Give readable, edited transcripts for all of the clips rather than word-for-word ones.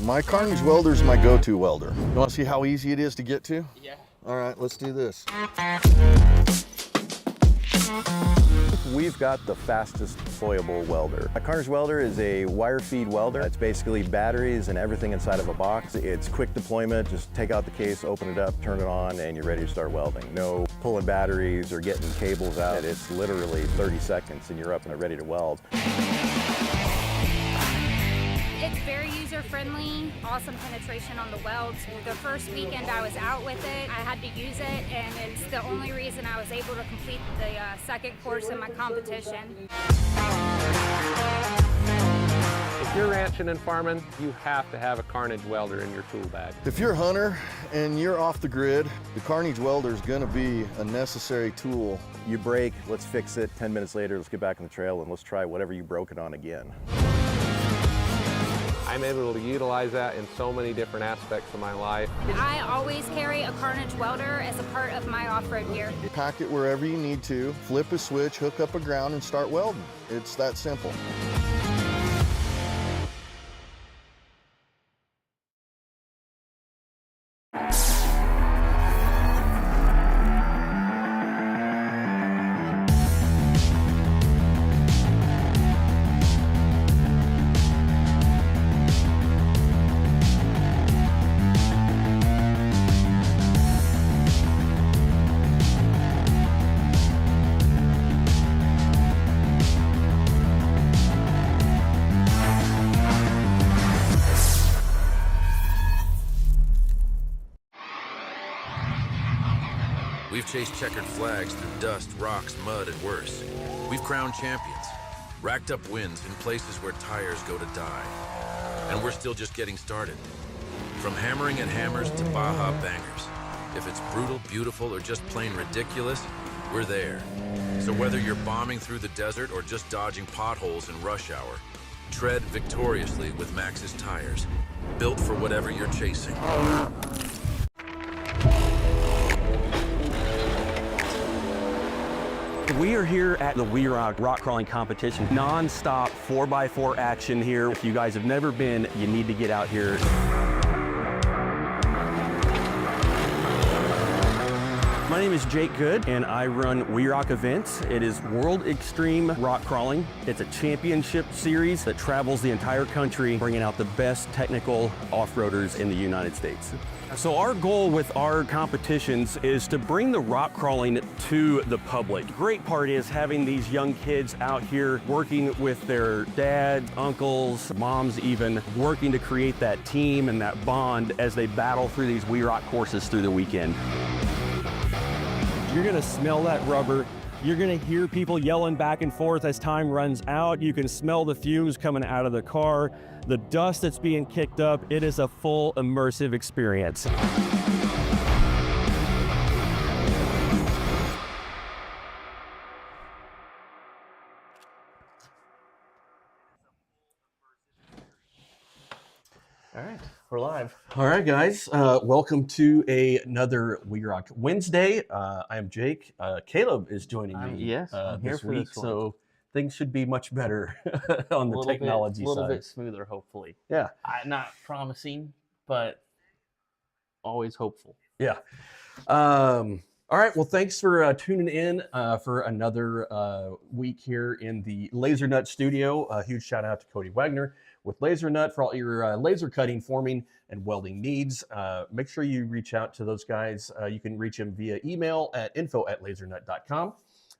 My Carnage welder is my go-to welder. You want to see how easy it is to get to? Yeah. All right, let's do this. We've got the fastest deployable welder. A Carnage welder is a wire feed welder. It's basically batteries and everything inside of a box. It's quick deployment. Just take out the case, open it up, turn it on, and you're ready to start welding. No pulling batteries or getting cables out. It's literally 30 seconds and you're up and ready to weld. It's very user-friendly, awesome penetration on the welds. The first weekend I was out with it, I had to use it, and it's the only reason I was able to complete the second course in my competition. If you're ranching and farming, you have to have a Carnage welder in your tool bag. If you're a hunter and you're off the grid, the Carnage welder is going to be a necessary tool. You break, let's fix it. 10 minutes later, let's get back on the trail and let's try whatever you broke it on again. I'm able to utilize that in so many different aspects of my life. I always carry a Carnage welder as a part of my off-road gear. Pack it wherever you need to, flip a switch, hook up a ground, and start welding. It's that simple. We've chased checkered flags through dust, rocks, mud, and worse. We've crowned champions, racked up wins in places where tires go to die. And we're still just getting started. From hammering at hammers to Baja bangers. If it's brutal, beautiful, or just plain ridiculous, we're there. So whether you're bombing through the desert or just dodging potholes in rush hour, tread victoriously with Maxxis tires, built for whatever you're chasing. We are here at the WERock rock crawling competition. Non-stop 4x4 action here. If you guys have never been, you need to get out here. My name is Jake Good, and I run WERock events. It is World Extreme Rock Crawling. It's a championship series that travels the entire country, bringing out the best technical off-roaders in the United States. So our goal with our competitions is to bring the rock crawling to the public. The great part is having these young kids out here working with their dads, uncles, moms even, working to create that team and that bond as they battle through these WERock courses through the weekend. You're gonna smell that rubber. You're gonna hear people yelling back and forth as time runs out. You can smell the fumes coming out of the car, the dust that's being kicked up. It is a full immersive experience. All right, we're live. All right, guys, welcome to another WERock Wednesday. I'm Jake. Caleb is joining me Yes, I'm here this for week, this one. so things should be much better on the technology a little side. bit smoother, hopefully. Yeah. Not promising, but always hopeful. Yeah. All right. Well, thanks for tuning in for another week here in the Laser Nut studio. A huge shout out to Cody Wagner with Laser Nut for all your laser cutting, forming, and welding needs. Make sure you reach out to those guys. You can reach them via email at info@lasernut.com.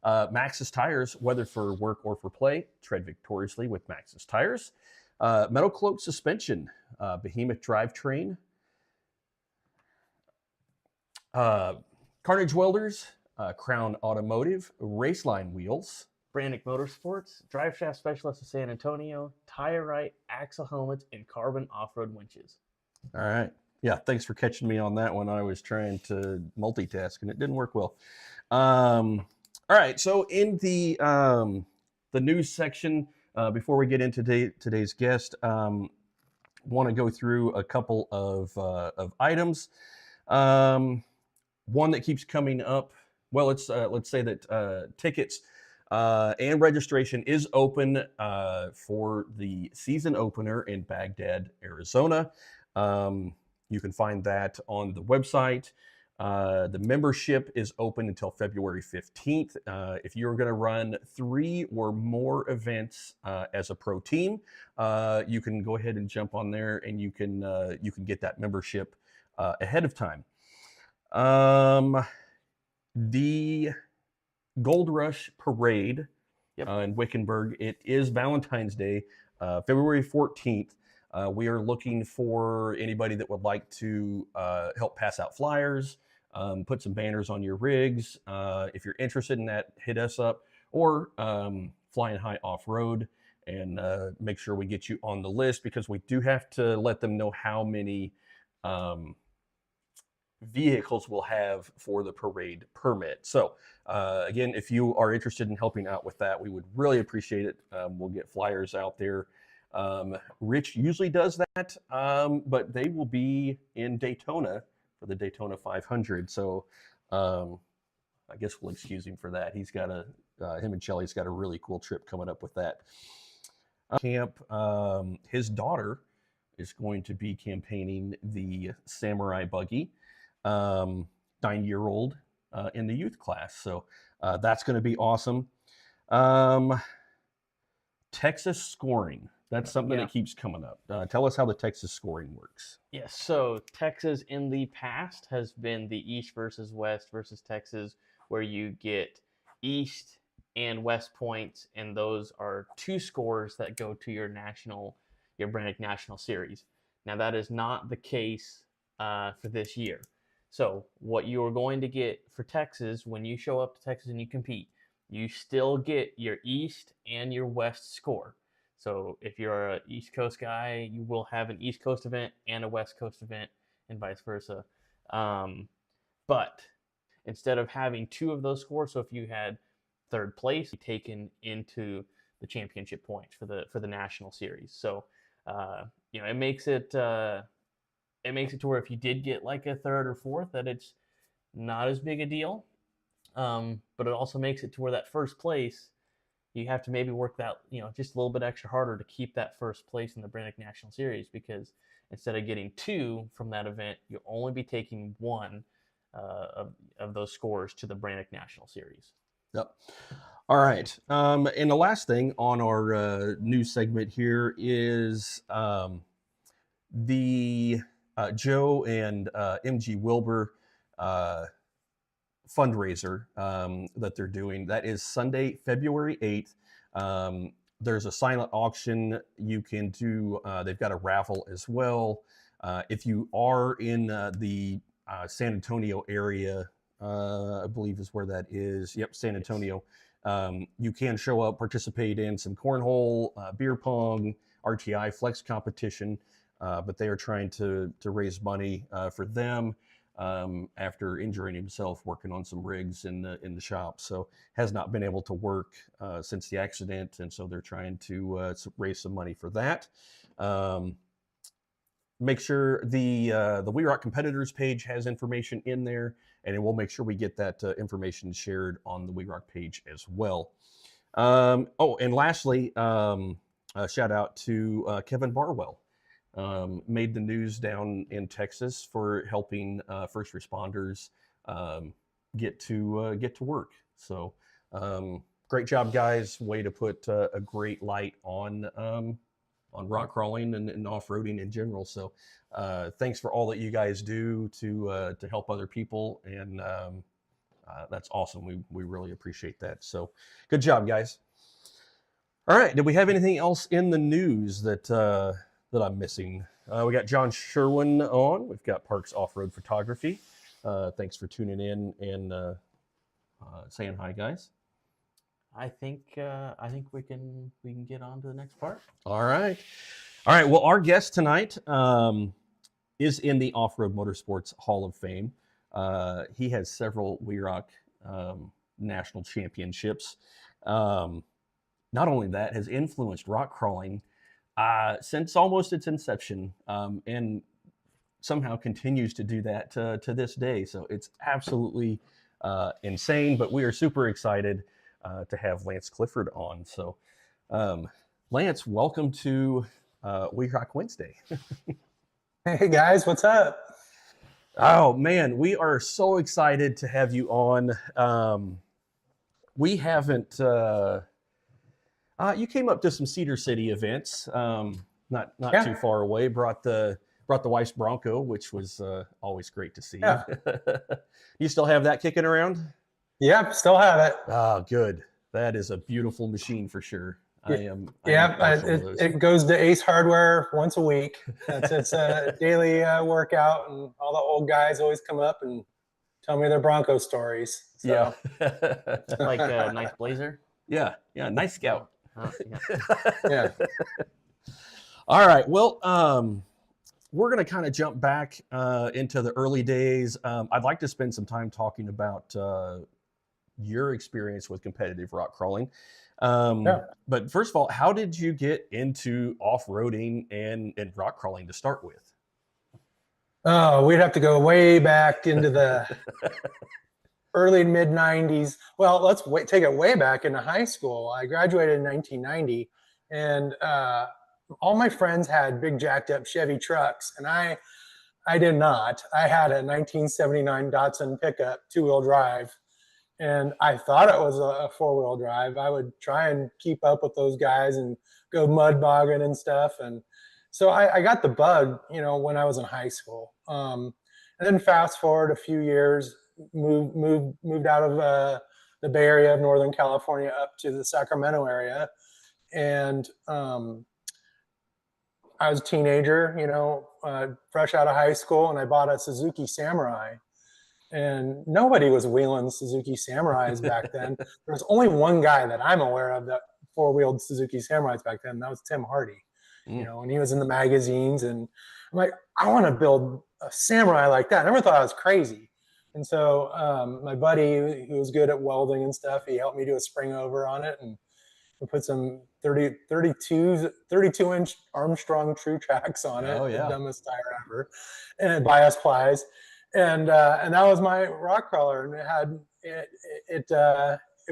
Maxxis tires, whether for work or for play, tread victoriously with Maxxis tires. Metal Cloak suspension, Behemoth drivetrain. Carnage welders, Crown Automotive, Raceline wheels. Brandick Motorsports, Drive Shaft Specialist of San Antonio, Tire Right, Axle helmets, and Carbon off-road winches. All right. Yeah, thanks for catching me on that one. I was trying to multitask and it didn't work well. All right, so in the news section, before we get into today's guest, want to go through a couple of items. One that keeps coming up. Well, let's say that tickets And registration is open for the season opener in Baghdad, Arizona. You can find that on the website. The membership is open until February 15th. If you're going to run 3 or more events as a pro team, you can go ahead and jump on there, and you can get that membership ahead of time. The Gold Rush Parade in Wickenburg, it is Valentine's Day, February 14th. We are looking for anybody that would like to help pass out flyers, put some banners on your rigs. If you're interested in that, hit us up, or Flying High Off-Road, and make sure we get you on the list, because we do have to let them know how many vehicles we'll have for the parade permit. So again, if you are interested in helping out with that, we would really appreciate it. We'll get flyers out there. Rich usually does that, but they will be in Daytona for the Daytona 500. So I guess we'll excuse him for that. He's got him and Shelly's got a really cool trip coming up with that. Camp, his daughter is going to be campaigning the Samurai Buggy, 9-year-old in the youth class. So that's going to be awesome. Texas scoring. That's something that keeps coming up. Tell us how the Texas scoring works. Yes, so Texas in the past has been the East versus West versus Texas, where you get East and West points, and those are 2 scores that go to your Brannick National Series. Now, that is not the case for this year. So what you are going to get for Texas, when you show up to Texas and you compete, you still get your East and your West score. So if you're an East Coast guy, you will have an East Coast event and a West Coast event, and vice versa. But instead of having 2 of those scores, so if you had 3rd place, taken into the championship points for the national series. So it makes it to where if you did get like a 3rd or 4th, that it's not as big a deal. But it also makes it to where that 1st place, you have to maybe work that, just a little bit extra harder to keep that 1st place in the Brannick National Series, because instead of getting 2 from that event, you'll only be taking 1 of those scores to the Brannick National Series. Yep. All right. And the last thing on our news segment here is the Joe and MG Wilbur fundraiser that they're doing. That is Sunday, February 8th. There's a silent auction you can do. They've got a raffle as well. If you are in the San Antonio area, I believe is where that is. Yep, San Antonio. You can show up, participate in some cornhole, beer pong, RTI flex competition, but they are trying to raise money for them after injuring himself working on some rigs in the shop. So has not been able to work since the accident, and so they're trying to raise some money for that. Make sure the WERock competitors page has information in there, and we'll make sure we get that information shared on the WERock page as well. And lastly, a shout out to Kevin Barwell. Made the news down in Texas for helping first responders get to work. So great job, guys. Way to put a great light on rock crawling and off-roading in general. So thanks for all that you guys do to help other people, and that's awesome. We really appreciate that. So good job, guys. All right, did we have anything else in the news that I'm missing? We got John Sherwin on. We've got Parks Off-Road Photography. Thanks for tuning in and saying hi, guys. I think we can get on to the next part. All right. Well, our guest tonight is in the Off-Road Motorsports Hall of Fame. He has several WERock national championships. Not only that, has influenced rock crawling since almost its inception, and somehow continues to do that to this day. So it's absolutely insane, but we are super excited to have Lance Clifford on. So, Lance, welcome to WERock Wednesday. Hey guys, what's up? Oh man, we are so excited to have you on. We haven't. You came up to some Cedar City events, not Yeah. too far away. Brought the wife's Bronco, which was always great to see. Yeah. You still have that kicking around? Yep, still have it. Ah, good. That is a beautiful machine for sure. It goes to Ace Hardware once a week. It's a daily workout, and all the old guys always come up and tell me their Bronco stories. So. Yeah. Like a nice blazer. Yeah. Nice Scout. Yeah. All right. Well, we're going to kind of jump back into the early days. I'd like to spend some time talking about your experience with competitive rock crawling. But first of all, how did you get into off-roading and rock crawling to start with? Oh, we'd have to go way back into the early mid 90s. Well, let's take it way back into high school. I graduated in 1990, and all my friends had big jacked up Chevy trucks, and I did not. I had a 1979 Datsun pickup, 2-wheel drive, and I thought it was a 4-wheel drive. I would try and keep up with those guys and go mud bogging and stuff. And so I got the bug, when I was in high school. And then fast forward a few years, moved out of the Bay Area of Northern California up to the Sacramento area. And I was a teenager, fresh out of high school, and I bought a Suzuki Samurai. And nobody was wheeling Suzuki Samurais back then. There was only one guy that I'm aware of that 4-wheeled Suzuki Samurais back then. That was Tim Hardy, and he was in the magazines. And I'm like, I want to build a Samurai like that. I never thought I was crazy. And so my buddy, who was good at welding and stuff, he helped me do a spring over on it. And we put some 32-inch Armstrong True Tracks on it. Oh, yeah. The dumbest tire ever. And bias plies. And that was my rock crawler, and it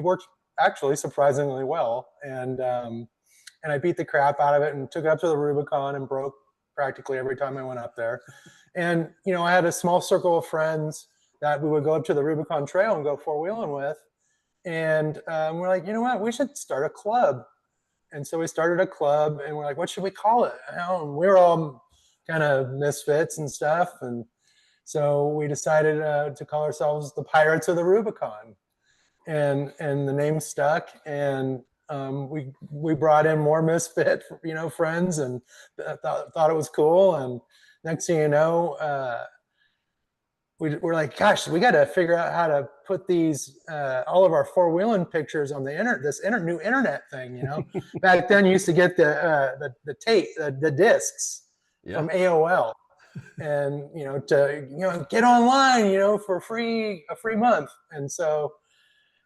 worked actually surprisingly well. And I beat the crap out of it and took it up to the Rubicon and broke practically every time I went up there. And I had a small circle of friends that we would go up to the Rubicon Trail and go 4-wheeling with. And we're like, you know what, we should start a club. And so we started a club, and we're like, what should we call it? And we were all kind of misfits and stuff. And so we decided to call ourselves the Pirates of the Rubicon, and the name stuck. And we brought in more misfit, friends, and thought it was cool. And next thing you know, we're like, gosh, we got to figure out how to put these all of our 4-wheeling pictures on the new internet thing. Back then you used to get the tape, the discs from AOL. And to get online, for a free month. And so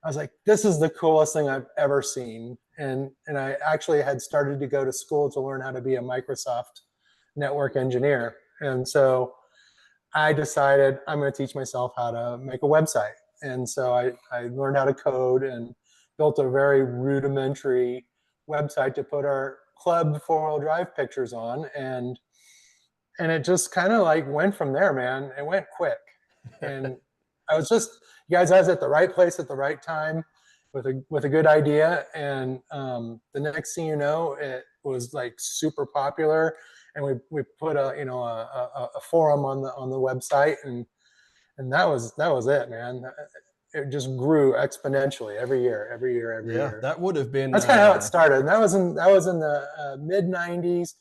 I was like, this is the coolest thing I've ever seen. And I actually had started to go to school to learn how to be a Microsoft network engineer. And so I decided I'm going to teach myself how to make a website. And so I learned how to code and built a very rudimentary website to put our club 4-wheel drive pictures on. And it just kind of went from there, man. It went quick. And I was at the right place at the right time with a good idea. And the next thing you know, it was super popular. And we put a forum on the website, and that was it, man. It just grew exponentially every year. Yeah, that would have been. That's kind of how it started. And that was in the mid 90s.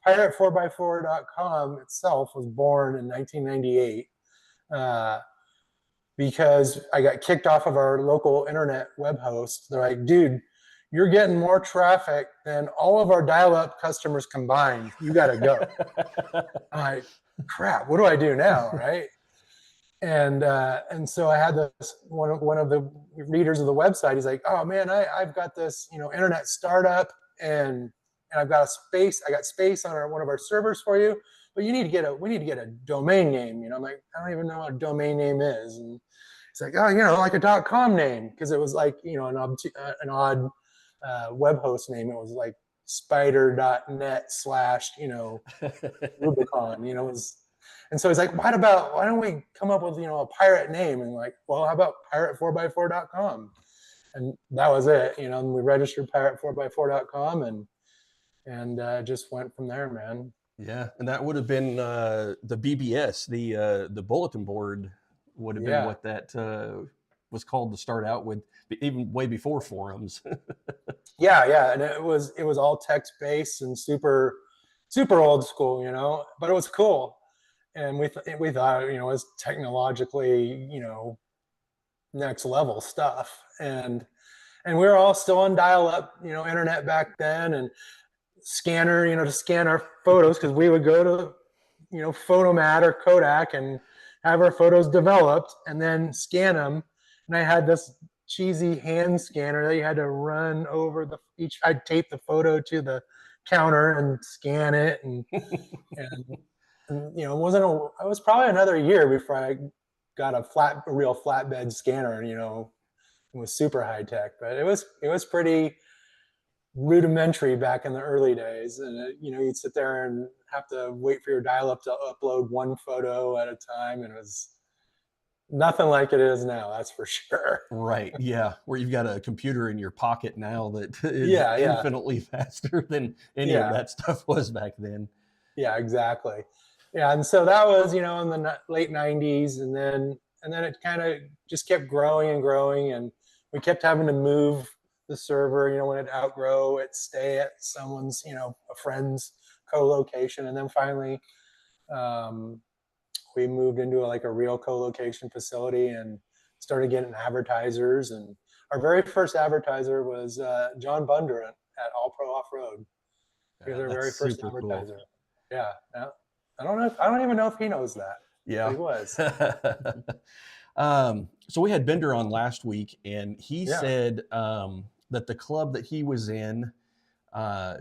Pirate4x4.com itself was born in 1998 because I got kicked off of our local internet web host. They're like, dude, you're getting more traffic than all of our dial-up customers combined. You got to go. I'm like, crap, what do I do now, right? And so I had this one of the readers of the website. He's like, oh man, I've got this internet startup, and I've got space. I got space on one of our servers for you, but we need to get a domain name. I'm like, I don't even know what a domain name is. He's like, oh, like a .com name, because it was like, an odd web host name. It was like spider.net / Rubicon, and so he's like, why don't we come up with, a pirate name? And like, well, how about pirate4x4.com? And that was it, and we registered pirate4x4.com and just went from there, man. Yeah, and that would have been the BBS, the bulletin board would have been what that was called to start out with, even way before forums. Yeah, and it was all text based and super old school, but it was cool, and we thought it was technologically next level stuff, and we were all still on dial up internet back then, and scanner to scan our photos, because we would go to Photomat or Kodak and have our photos developed and then scan them. And I had this cheesy hand scanner that you had to run over I'd tape the photo to the counter and scan it, and it was probably another year before I got a real flatbed scanner. It was super high tech, but it was pretty rudimentary back in the early days. And you'd sit there and have to wait for your dial-up to upload one photo at a time, and it was nothing like it is now, that's for sure. Right, yeah, where you've got a computer in your pocket now that is infinitely faster than any of that stuff was back then. Yeah, exactly. Yeah, and so that was in the late 90s, and then it kind of just kept growing and growing, and we kept having to move the server, when it'd outgrow, it'd stay at someone's, a friend's co-location. And then finally, we moved into a real co-location facility and started getting advertisers. And our very first advertiser was John Bondurant at All Pro Off-Road. He was our very first advertiser. Cool. Yeah. I don't even know if he knows that. Yeah. He was. So we had Bender on last week, and he said that the club that he was in,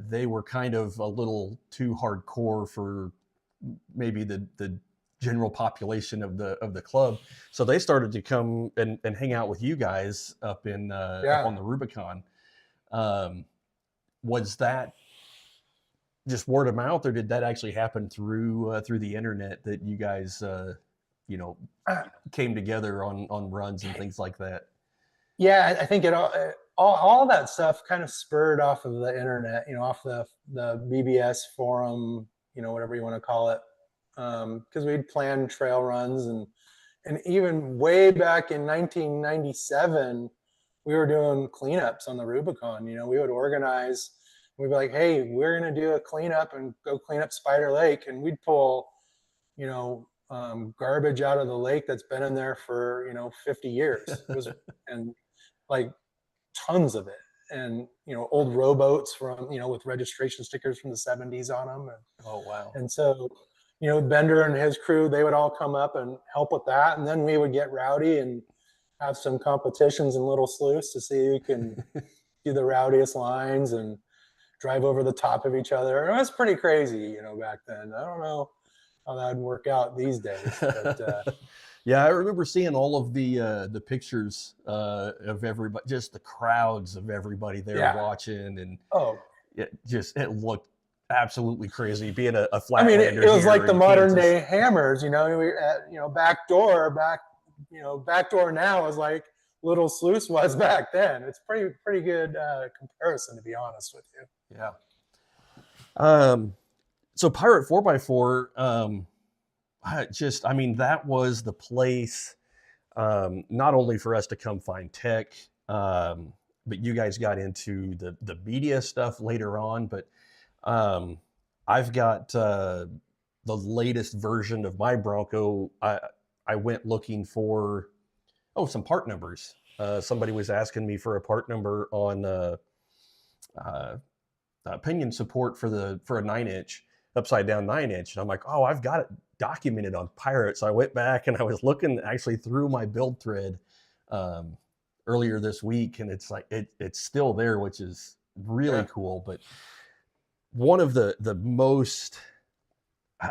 they were kind of a little too hardcore for maybe the general population of the club. So they started to come and hang out with you guys up in up on the Rubicon. Was that just word of mouth, or did that actually happen through the internet, that you guys came together on runs and things like that? Yeah, I think all that stuff kind of spurred off of the internet, off the BBS forum, whatever you want to call it, because we'd plan trail runs, and even way back in 1997, we were doing cleanups on the Rubicon. We would organize. We'd be like, hey, we're going to do a cleanup and go clean up Spider Lake, and we'd pull, garbage out of the lake that's been in there for 50 years. It was, and like tons of it, and old rowboats from with registration stickers from the 70s on them. And, oh wow! And so Bender and his crew, they would all come up and help with that, and then we would get rowdy and have some competitions in Little Sluice to see who can do the rowdiest lines and drive over the top of each other. It was pretty crazy, back then. I don't know how that'd work out these days. But, yeah, I remember seeing all of the pictures of everybody, just the crowds of everybody there watching, and it looked absolutely crazy being a Flatlander. I mean, it was like the modern day Hammers, backdoor now is like Little Sluice was back then. It's pretty good comparison, to be honest with you. Yeah. So Pirate 4x4, that was the place, not only for us to come find tech, but you guys got into the media stuff later on. But I've got the latest version of my Bronco. I went looking for some part numbers. Somebody was asking me for a part number on pinion support for a 9-inch, upside down 9-inch, and I'm like, I've got it documented on Pirate. So I went back and I was looking actually through my build thread earlier this week, and it's like it's still there, which is really cool. But one of the most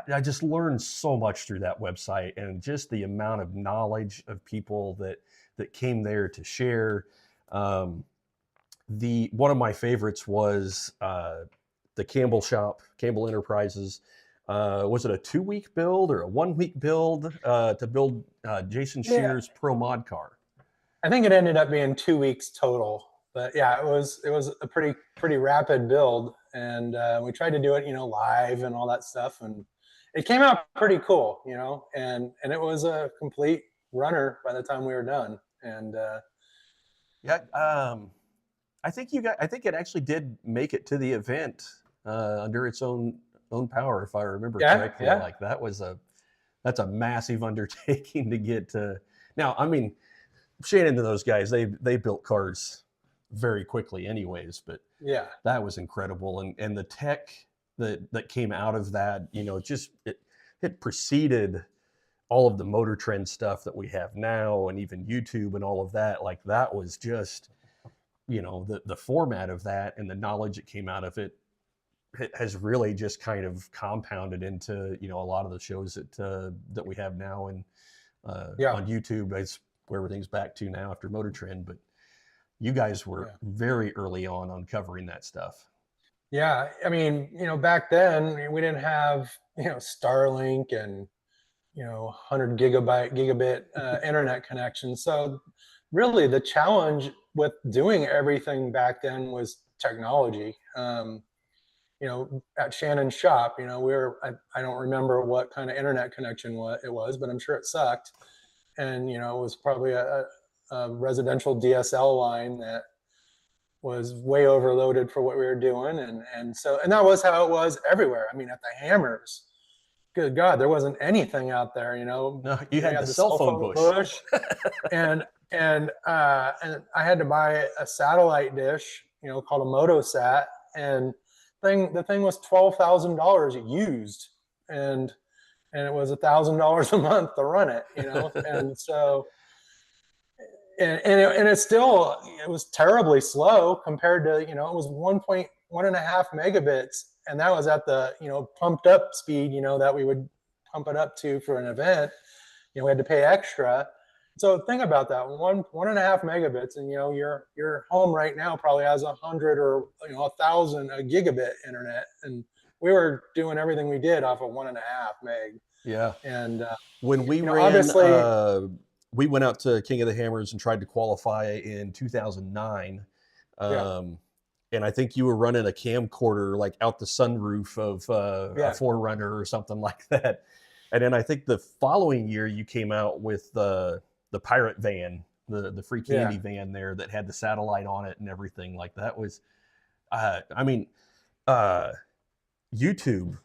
I just learned so much through that website, and just the amount of knowledge of people that came there to share. One of my favorites was the Campbell Enterprises. Was it a 2-week build or a 1-week build to build Jason Yeah. Shear's Pro Mod car? I think it ended up being 2 weeks total, but yeah, it was a pretty rapid build, and we tried to do it, live and all that stuff, and it came out pretty cool, and it was a complete runner by the time we were done. And Yeah, I think it actually did make it to the event under its own power, if I remember correctly. Yeah. Like that's a massive undertaking to get to. Now, I mean, Shannon and those guys, they built cars very quickly anyways, but yeah, that was incredible. And the tech that came out of that, it preceded all of the Motor Trend stuff that we have now, and even YouTube and all of that. Like, that was just, the format of that and the knowledge that came out of it has really just kind of compounded into, a lot of the shows that we have now. And on YouTube, is where everything's back to now after Motor Trend. But you guys were very early on covering that stuff. Yeah, I mean, back then we didn't have, Starlink and, 100 gigabit internet connection. So really the challenge with doing everything back then was technology. At Shannon's shop, I don't remember what kind of internet connection it was, but I'm sure it sucked. And, it was probably a residential DSL line that was way overloaded for what we were doing. And that was how it was everywhere. I mean, at the Hammers, good God, there wasn't anything out there, No, you had the cell phone bush. and I had to buy a satellite dish, called a Motosat, and the thing was $12,000 used, and it was $1,000 a month to run it, and so. And it was terribly slow compared to, it was 1.1.5 megabits. And that was at the, pumped up speed, that we would pump it up to for an event. We had to pay extra. So think about that, 1.5 megabits, and, your home right now probably has 100 or, 1,000 gigabit internet. And we were doing everything we did off of 1.5 meg. Yeah. And when we ran, obviously, we went out to King of the Hammers and tried to qualify in 2009. And I think you were running a camcorder like out the sunroof of a 4Runner or something like that. And then I think the following year you came out with the Pirate van, the free candy van there that had the satellite on it and everything. Like, that was, YouTube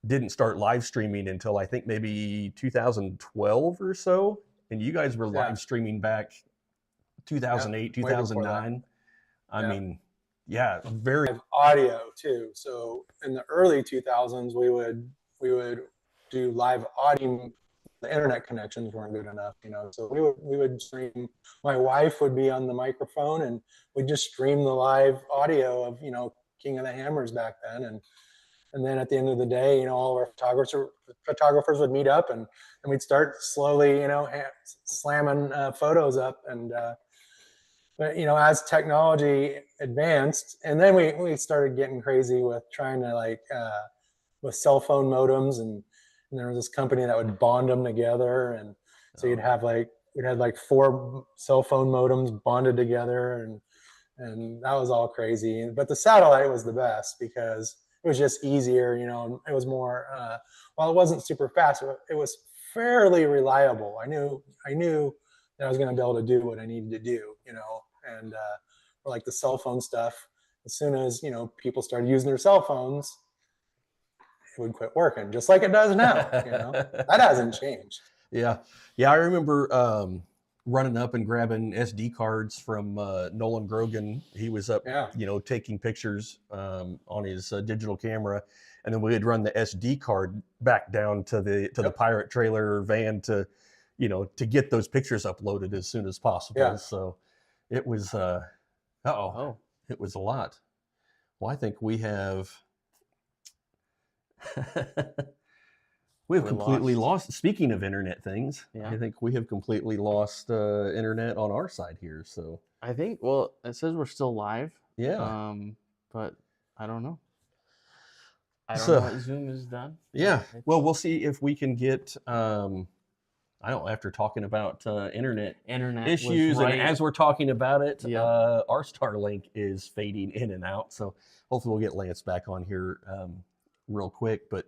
didn't start live streaming until I think maybe 2012 or so. And you guys were live streaming back 2008, 2009. I mean, very audio too. So in the early 2000s, we would do live audio. The internet connections weren't good enough, So we would stream. My wife would be on the microphone, and we'd just stream the live audio of King of the Hammers back then, and then at the end of the day, all of our photographers would meet up, and we'd start slowly, slamming photos up. And but as technology advanced, and then we started getting crazy with trying to with cell phone modems, and there was this company that would bond them together, and so we'd had 4 cell phone modems bonded together, and that was all crazy. But the satellite was the best because it was just easier, it was more, while it wasn't super fast, it was fairly reliable. I knew that I was going to be able to do what I needed to do, and for like the cell phone stuff, as soon as, people started using their cell phones, it would quit working, just like it does now, that hasn't changed. Yeah. I remember running up and grabbing SD cards from Nolan Grogan. He was up, taking pictures on his digital camera, and then we would run the SD card back down to the Pirate trailer van to get those pictures uploaded as soon as possible. Yeah. So it was it was a lot. Well, I think we have We have We completely lost. Speaking of internet things, Yeah. I think we have completely lost internet on our side here. So I think. Well, it says we're still live. yeah. But I don't know. I don't So know what Zoom has done. yeah. It's- Well, we'll see if we can get. I don't know, after talking about internet Internet was issues, and right- as we're talking about it, Yep. our Starlink is fading in and out. So hopefully we'll get Lance back on here real quick. But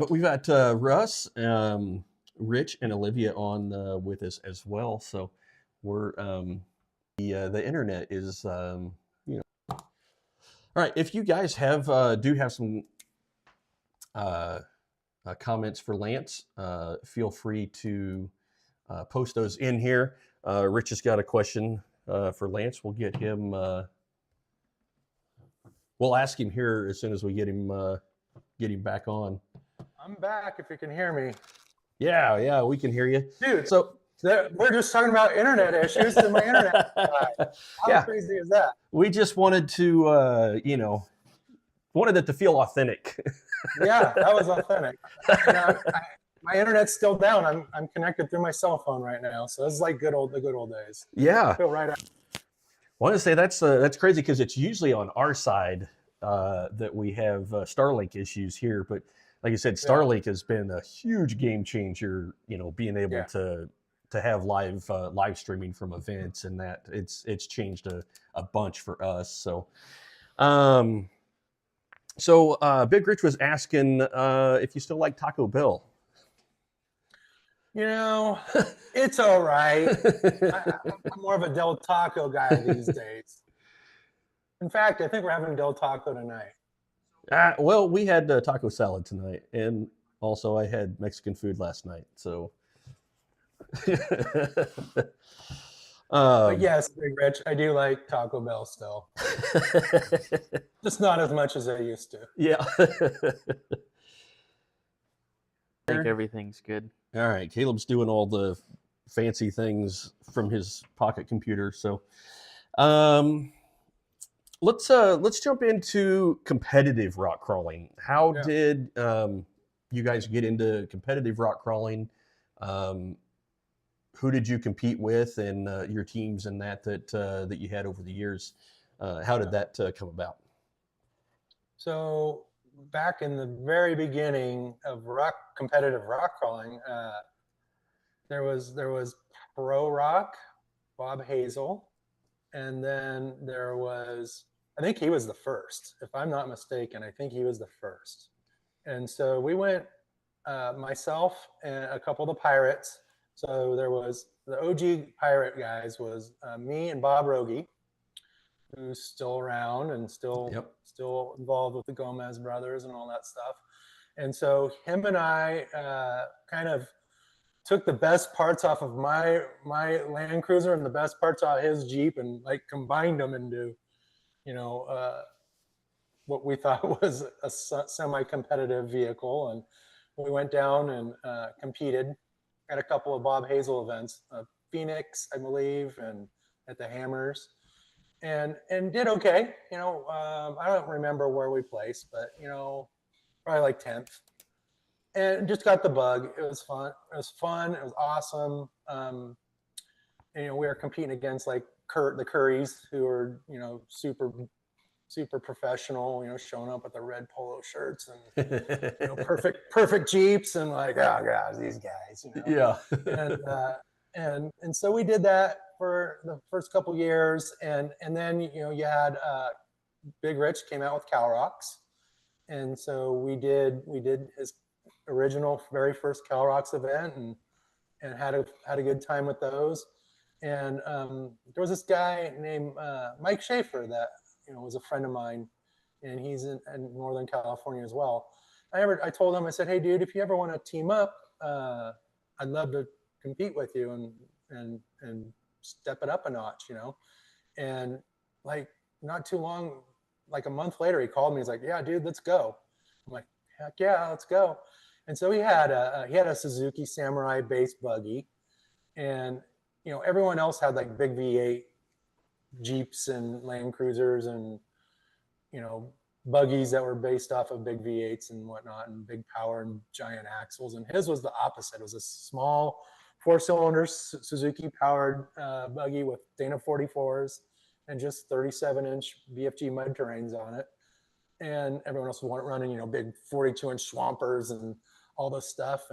we've got Russ, Rich, and Olivia on with us as well. So we're the internet is you know. All right, if you guys have do have some comments for Lance, feel free to post those in here. Rich has got a question for Lance. We'll get him. We'll ask him here as soon as we get him back on. I'm back if you can hear me. Yeah, we can hear you, Dude, So we're just talking about internet issues and my internet died. How Yeah. crazy is that? we just wanted to, wanted it to feel authentic. Yeah, that was authentic. And my internet's still down. I'm connected through my cell phone right now, so it's like the good old days. Yeah. I feel right out. I want to say that's crazy because it's usually on our side that we have Starlink issues here. But like you said, Starlink has been a huge game changer. Being able to have live streaming from events, and that it's changed a bunch for us. So, Big Rich was asking if you still like Taco Bell. It's all right. I'm more of a Del Taco guy these days. In fact, I think we're having Del Taco tonight. Well, we had taco salad tonight, and also I had Mexican food last night. So, But yes, Big Rich, I do like Taco Bell still. Just not as much as I used to. Yeah. I think everything's good. All right, Caleb's doing all the fancy things from his pocket computer. So, let's jump into competitive rock crawling. How did you guys get into competitive rock crawling? Who did you compete with, and your teams and that you had over the years? How did that come about? So back in the very beginning of competitive rock crawling, there was Pro Rock, Bob Hazel, and then there was, I think he was the first, if I'm not mistaken. I think he was the first. And so we went, myself and a couple of the pirates. So there was the OG pirate guys was me and Bob Rogie, who's still around and still involved with the Gomez brothers and all that stuff. And so him and I kind of took the best parts off of my Land Cruiser and the best parts out of his Jeep and like combined them into, what we thought was a semi-competitive vehicle. And we went down and competed at a couple of Bob Hazel events, Phoenix, I believe, and at the Hammers, and did okay. I don't remember where we placed, but probably like 10th. And just got the bug. It was fun. It was awesome. We were competing against like the Currys, who are super professional. Showing up with the red polo shirts and perfect Jeeps, and like, oh god, these guys. Yeah. And so we did that for the first couple years, and then you had Big Rich came out with Cal Rocks, and so we did his original very first Cal Rocks event, and had a good time with those. And there was this guy named Mike Schaefer that was a friend of mine, and he's in Northern California as well. I told him, I said, hey dude, if you ever want to team up, I'd love to compete with you and step it up a notch, and like not too long, like a month later, he called me. He's like, yeah dude, let's go. I'm like, heck yeah, let's go. And so he had a Suzuki Samurai base buggy, and everyone else had like big V8 Jeeps and Land Cruisers and, you know, buggies that were based off of big V8s and whatnot, and big power and giant axles. And his was the opposite. It was a small 4-cylinder Suzuki powered buggy with Dana 44s and just 37-inch BFG mud terrains on it. And everyone else was running, you know, big 42-inch Swampers and all this stuff.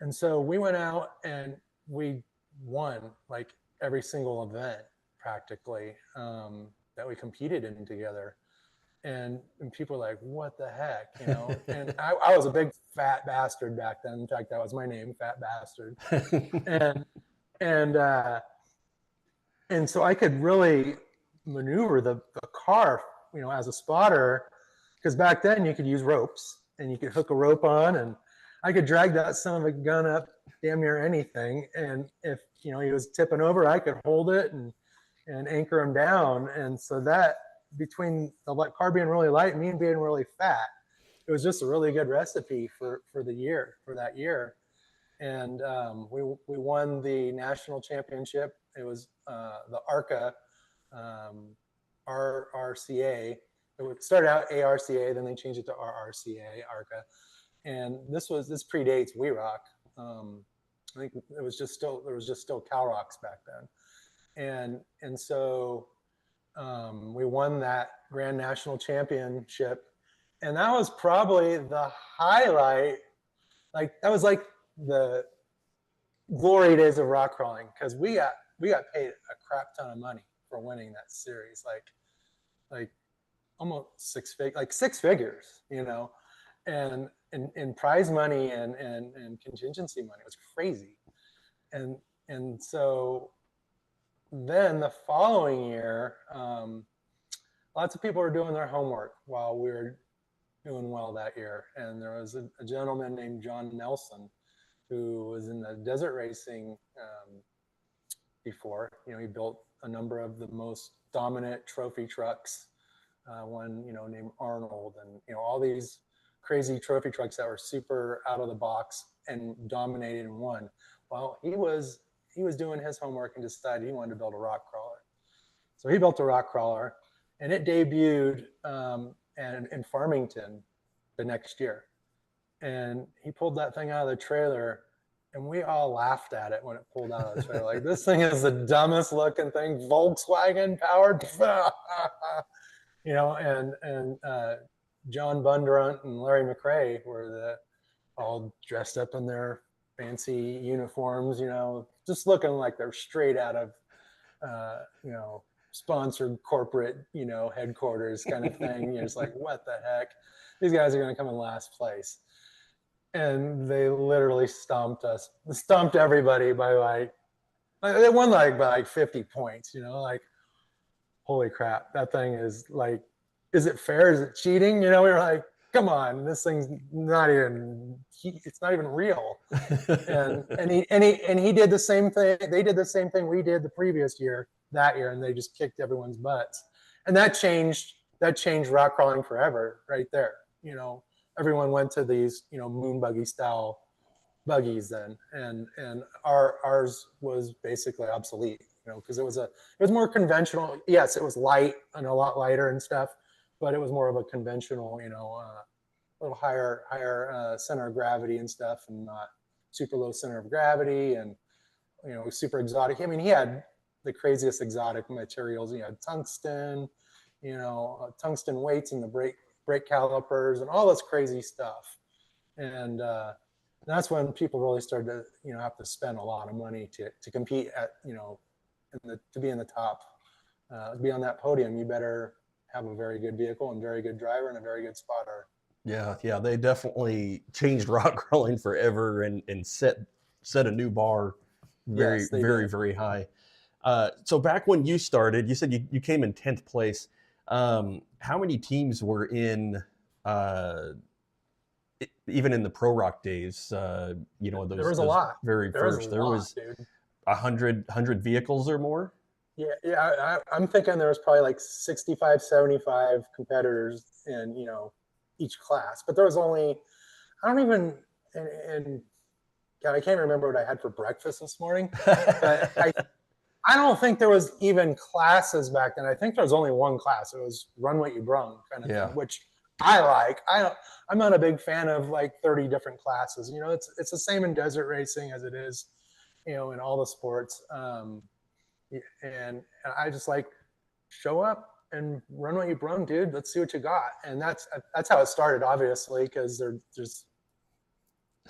And so we went out and we won like every single event practically that we competed in together. And people were like, what the heck, you know? And I was a big fat bastard back then. In fact, that was my name, Fat Bastard. And so I could really maneuver the car, you know, as a spotter, because back then you could use ropes and you could hook a rope on, and I could drag that son of a gun up damn near anything. And if, you know, he was tipping over, I could hold it and anchor him down. And so that, between the car being really light and me being really fat, it was just a really good recipe for that year. And we won the national championship. It was the ARCA, RRCA. It started out ARCA, then they changed it to RRCA, ARCA. And this predates WERock. I think there was just still CalRocks back then. And so we won that Grand National Championship, and that was probably the highlight. Like, that was like the glory days of rock crawling, because we got paid a crap ton of money for winning that series, like almost six figures, you know, and prize money and contingency money. It was crazy. And so then the following year, lots of people were doing their homework while we were doing well that year. And there was a gentleman named John Nelson who was in the desert racing before. You know, he built a number of the most dominant trophy trucks, one, you know, named Arnold, and, you know, all these crazy trophy trucks that were super out of the box and dominated and won. Well, he was doing his homework and decided he wanted to build a rock crawler. So he built a rock crawler, and it debuted in Farmington the next year. And he pulled that thing out of the trailer, and we all laughed at it when it pulled out of the trailer. Like, this thing is the dumbest looking thing, Volkswagen powered, you know. And John Bundrunt and Larry McRae were all dressed up in their fancy uniforms, you know, just looking like they're straight out of, you know, sponsored corporate, you know, headquarters kind of thing. You're just like, what the heck? These guys are going to come in last place. And they literally stomped everybody by they won by 50 points, you know, like, holy crap, that thing is like, is it fair? Is it cheating? You know, we were like, come on, this thing's not even, it's not even real. and he did the same thing. They did the same thing we did the previous year, that year, and they just kicked everyone's butts. And that changed rock crawling forever right there. You know, everyone went to these, you know, moon buggy style buggies then, and ours was basically obsolete, you know, because it was more conventional. Yes, it was light and a lot lighter and stuff, but it was more of a conventional, you know, a little higher center of gravity and stuff, and not super low center of gravity, and, you know, super exotic. I mean, he had the craziest exotic materials. He had tungsten, you know, tungsten weights in the brake calipers and all this crazy stuff. And that's when people really started to, you know, have to spend a lot of money to compete at, you know, to be in the top, to be on that podium. You better have a very good vehicle and very good driver and a very good spotter. Yeah, they definitely changed rock crawling forever and set a new bar very high. So back when you started, you said you came in 10th place. How many teams were in, even in the Pro Rock days? You know, there was a lot. There was 100 vehicles or more. Yeah. I'm thinking there was probably like 65, 75 competitors in, you know, each class, but there was only, I don't even, and God, I can't remember what I had for breakfast this morning, but I don't think there was even classes back then. I think there was only one class. It was run what you brung kind of thing, which I like. I'm not a big fan of like 30 different classes. You know, it's the same in desert racing as it is, you know, in all the sports. And I just like show up and run what you brung, dude. Let's see what you got. And that's how it started, obviously, because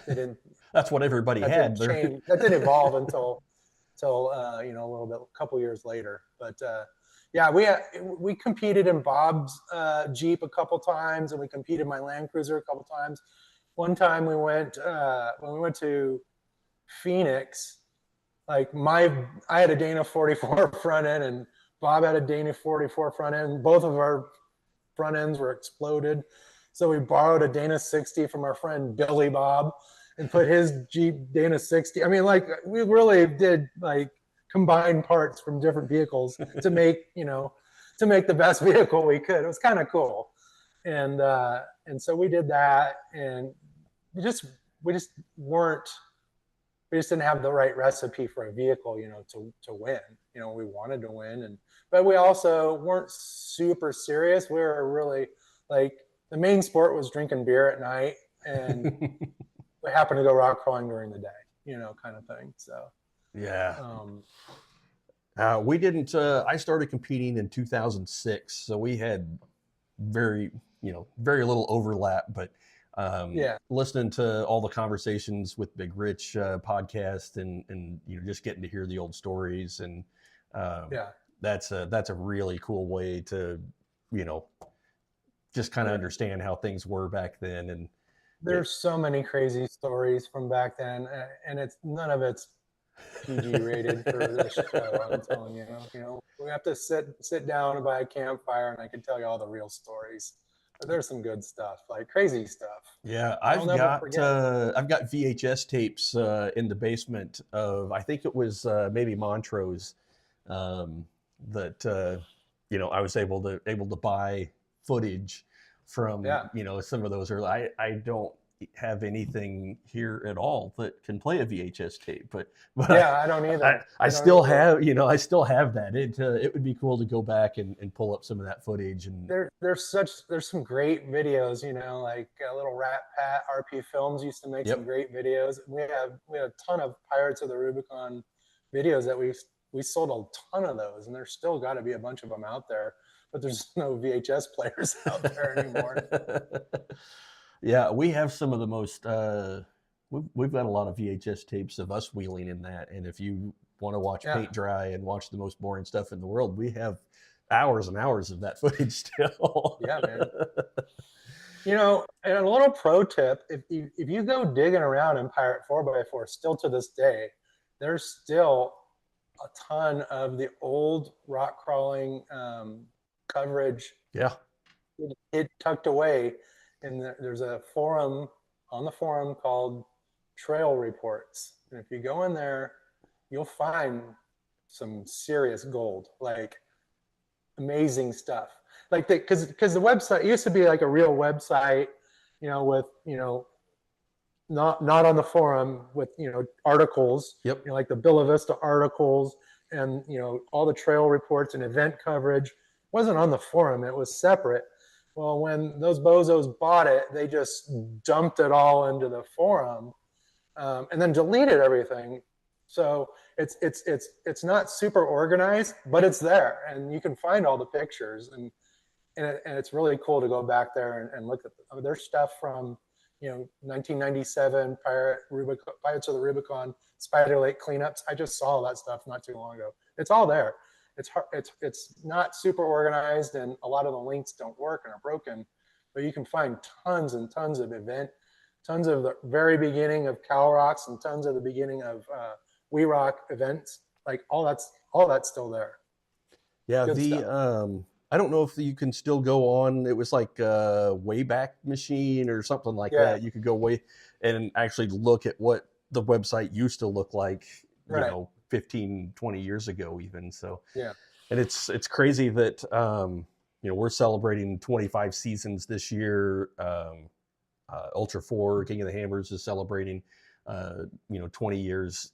they didn't. That's what everybody had. That didn't evolve until you know, a couple years later. But yeah, we competed in Bob's Jeep a couple times, and we competed in my Land Cruiser a couple times. One time when we went to Phoenix, like I had a Dana 44 front end, and Bob had a Dana 44 front end. Both of our front ends were exploded. So we borrowed a Dana 60 from our friend Billy Bob and put his Jeep Dana 60. I mean, like, we really did like combine parts from different vehicles to make the best vehicle we could. It was kind of cool. And so we did that, and we just didn't have the right recipe for a vehicle, you know, to win. You know, we wanted to win, but we also weren't super serious. We were really like, the main sport was drinking beer at night, and we happened to go rock crawling during the day, you know, kind of thing. So yeah. We didn't. I started competing in 2006, so we had very little overlap. But listening to all the conversations with Big Rich podcast, and you know, just getting to hear the old stories, and that's a really cool way to, you know, just kind of understand how things were back then. And there's so many crazy stories from back then, and none of it's PG rated for this show. I'm telling you, you know, we have to sit down by a campfire, and I can tell you all the real stories. But there's some good stuff, like crazy stuff. Yeah, I've got VHS tapes in the basement of, I think it was maybe Montrose, that you know, I was able to buy footage from, you know, some of those early. I don't have anything here at all that can play a VHS tape, but yeah, I don't either. I still have that. It would be cool to go back and pull up some of that footage. And there's some great videos, you know, like little Rat Pat RP Films used to make some great videos. We had a ton of Pirates of the Rubicon videos that we sold a ton of those, and there's still got to be a bunch of them out there, but there's no VHS players out there anymore. Yeah, we have some of the most, we've got a lot of VHS tapes of us wheeling in that. And if you want to watch paint dry and watch the most boring stuff in the world, we have hours and hours of that footage still. Yeah, man. You know, and a little pro tip, if you go digging around in Pirate 4x4, still to this day, there's still a ton of the old rock crawling coverage. Yeah. It tucked away. And there's a forum on the forum called Trail Reports. And if you go in there, you'll find some serious gold, like amazing stuff. Like because the website used to be like a real website, you know, with, you know, not on the forum, with, you know, articles, you know, like the Bella Vista articles, and, you know, all the trail reports and event coverage wasn't on the forum. It was separate. Well, when those bozos bought it, they just dumped it all into the forum, and then deleted everything. So it's not super organized, but it's there, and you can find all the pictures, and it's really cool to go back there and look at their stuff from, you know, 1997 Pirates of the Rubicon Spider Lake cleanups. I just saw that stuff not too long ago. It's all there. It's not super organized, and a lot of the links don't work and are broken, but you can find tons and tons of tons of the very beginning of Cow Rocks, and tons of the beginning of WERock events. Like all that's still there. Yeah, I don't know if you can still go on. It was like a Wayback Machine or something like that. You could go way and actually look at what the website used to look like, you know, 15, 20 years ago even. So, and it's crazy that, you know, we're celebrating 25 seasons this year. Ultra 4, King of the Hammers, is celebrating, you know, 20 years.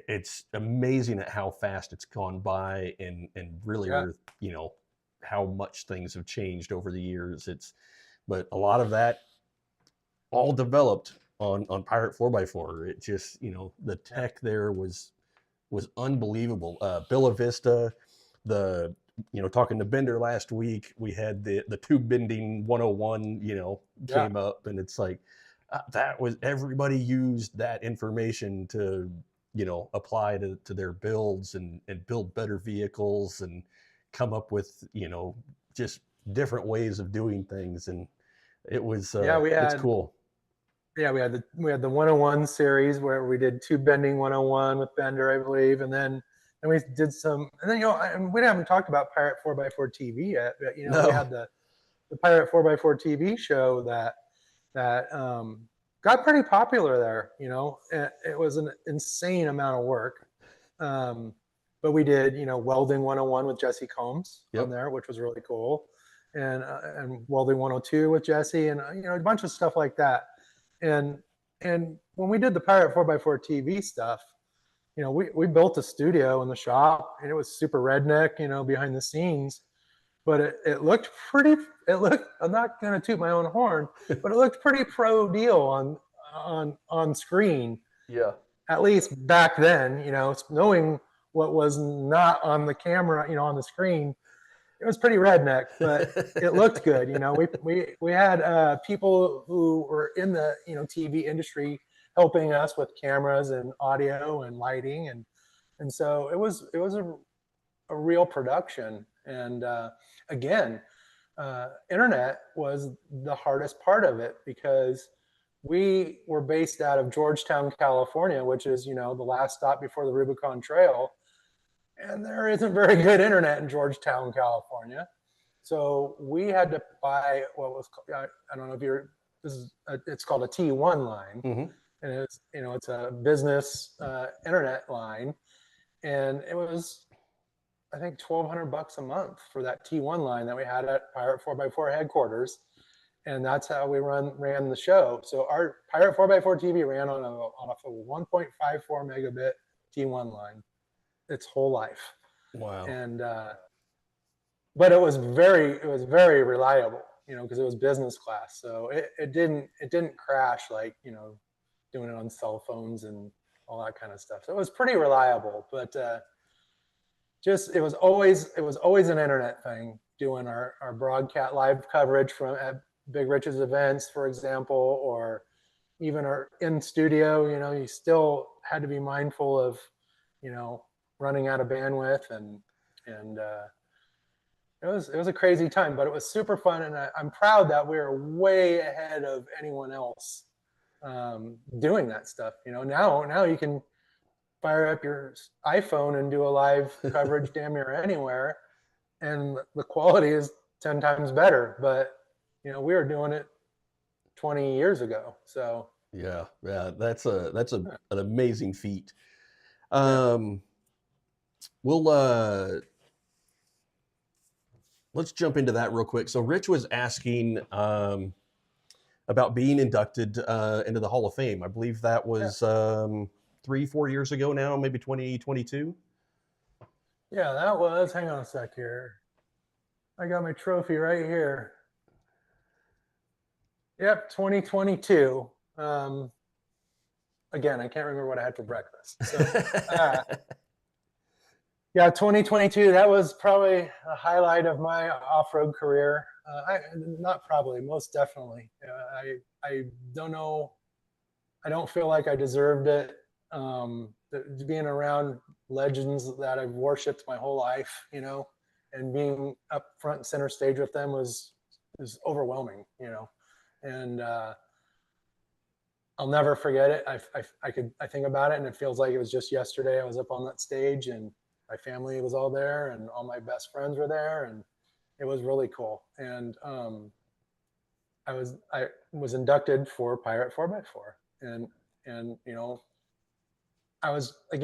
it's amazing at how fast it's gone by, and really, Yeah. you know, how much things have changed over the years. But a lot of that all developed on Pirate 4x4. It just, you know, the tech there was unbelievable. Bella Vista, the, you know, talking to Bender last week, we had the tube bending 101, you know, Yeah. came up, and it's like that was, everybody used that information to, you know, apply to their builds and build better vehicles and come up with, you know, just different ways of doing things. And it was Yeah, it's cool. Yeah, we had the 101 series where we did tube bending 101 with Bender, I believe, and then we did some, and then, you know, and we haven't talked about Pirate 4x4 TV yet, but, you know, we No. had the Pirate 4x4 TV show that got pretty popular there. You know, it was an insane amount of work, but we did, you know, welding 101 with Jesse Combs Yep. on there, which was really cool, and welding 102 with Jesse, and you know, a bunch of stuff like that. And when we did the Pirate 4x4 TV stuff, you know, we built a studio in the shop, and it was super redneck, you know, behind the scenes, but it looked pretty. It looked. I'm not going to toot my own horn, but it looked pretty pro deal on screen. Yeah. At least back then, you know, knowing what was not on the camera, you know, on the screen, it was pretty redneck, but it looked good. You know, we had people who were in the, you know, TV industry helping us with cameras and audio and lighting, and so it was a real production. And again, internet was the hardest part of it, because we were based out of Georgetown, California, which is, you know, the last stop before the Rubicon Trail. And there isn't very good internet in Georgetown, California. So we had to buy what was, I don't know if you're, it's called a T1 line. Mm-hmm. And it's, you know, it's a business internet line. And it was, I think, $1,200 a month for that T1 line that we had at Pirate 4x4 headquarters. And that's how we ran the show. So our Pirate 4x4 TV ran on a 1.54 megabit T1 line its whole life. Wow. And but it was very reliable, you know, because it was business class. So it didn't crash like, you know, doing it on cell phones and all that kind of stuff. So it was pretty reliable, but just it was always an internet thing, doing our broadcast live coverage from at Big Rich's events, for example, or even our in studio. You know, you still had to be mindful of, you know, running out of bandwidth, and it was a crazy time, but it was super fun, and I'm proud that we were way ahead of anyone else doing that stuff. You know, now you can fire up your iPhone and do a live coverage damn near anywhere, and the quality is 10 times better. But you know, we were doing it 20 years ago. So yeah, that's an amazing feat. We'll let's jump into that real quick. So Rich was asking about being inducted into the Hall of Fame. I believe that was 3-4 years ago now, maybe 2022. Yeah, that was. Hang on a sec here. I got my trophy right here. Yep, 2022. Again, I can't remember what I had for breakfast. So, yeah, 2022. That was probably a highlight of my off-road career. Not probably, most definitely. I don't know. I don't feel like I deserved it. Being around legends that I've worshipped my whole life, you know, and being up front and center stage with them was overwhelming, you know. And I'll never forget it. I think about it, and it feels like it was just yesterday. I was up on that stage, and my family was all there, and all my best friends were there, and it was really cool. And I was inducted for Pirate 4x4, and you know, I was at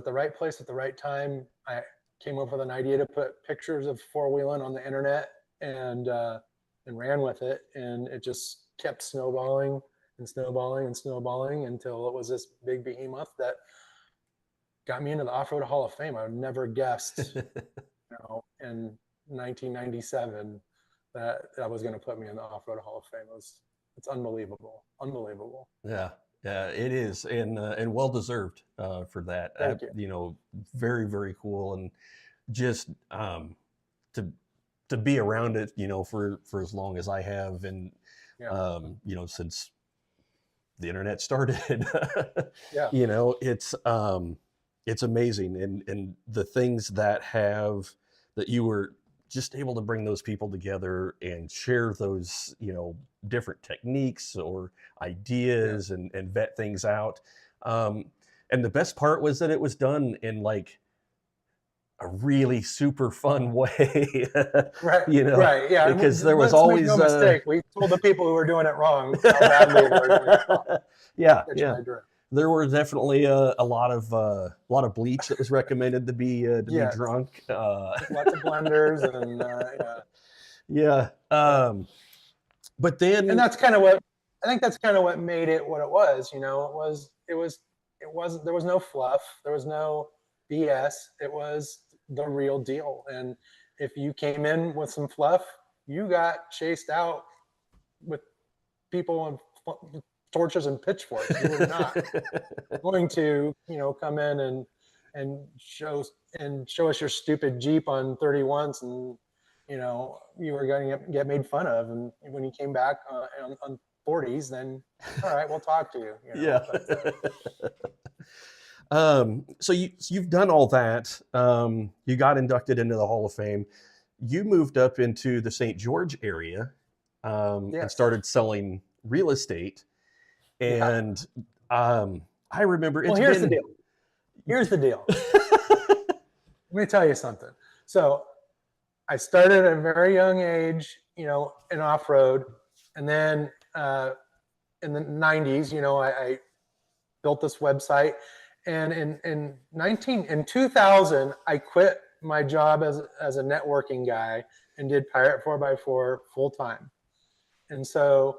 the right place at the right time. I came up with an idea to put pictures of four-wheeling on the internet, and ran with it, and it just kept snowballing and snowballing and snowballing until it was this big behemoth that got me into the Off-Road Hall of Fame. I would never guessed, in 1997 that was going to put me in the Off-Road Hall of Fame. It's unbelievable. Unbelievable. Yeah, it is, and well deserved for that. Thank you. Very, very cool, and just to be around it, for as long as I have, and since the internet started. Yeah. It's amazing, and the things that you were just able to bring those people together and share those, different techniques or ideas, and vet things out. And the best part was that it was done in like a really super fun way. Right. Right. Yeah. Because there was Let's always make no mistake. We told the people who were doing it wrong how badly they were doing it wrong. Yeah. That's right. There were definitely a lot of bleach that was recommended to be drunk. Lots of blenders and yeah. But then, and that's kind of what I think. That's kind of what made it what it was. It wasn't. There was no fluff. There was no BS. It was the real deal. And if you came in with some fluff, you got chased out with people and torches and pitchforks. You were not going to, come in and show us your stupid Jeep on 31s, and you were going to get made fun of. And when you came back on 40s, then all right, we'll talk to you. Yeah. So you've done all that. You got inducted into the Hall of Fame. You moved up into the St. George area and started selling real estate. And I remember. Here's the deal. Here's the deal. Let me tell you something. So I started at a very young age, in off-road, and then in the 90s, I built this website. And in 2000, I quit my job as a networking guy and did Pirate 4x4 full time. And so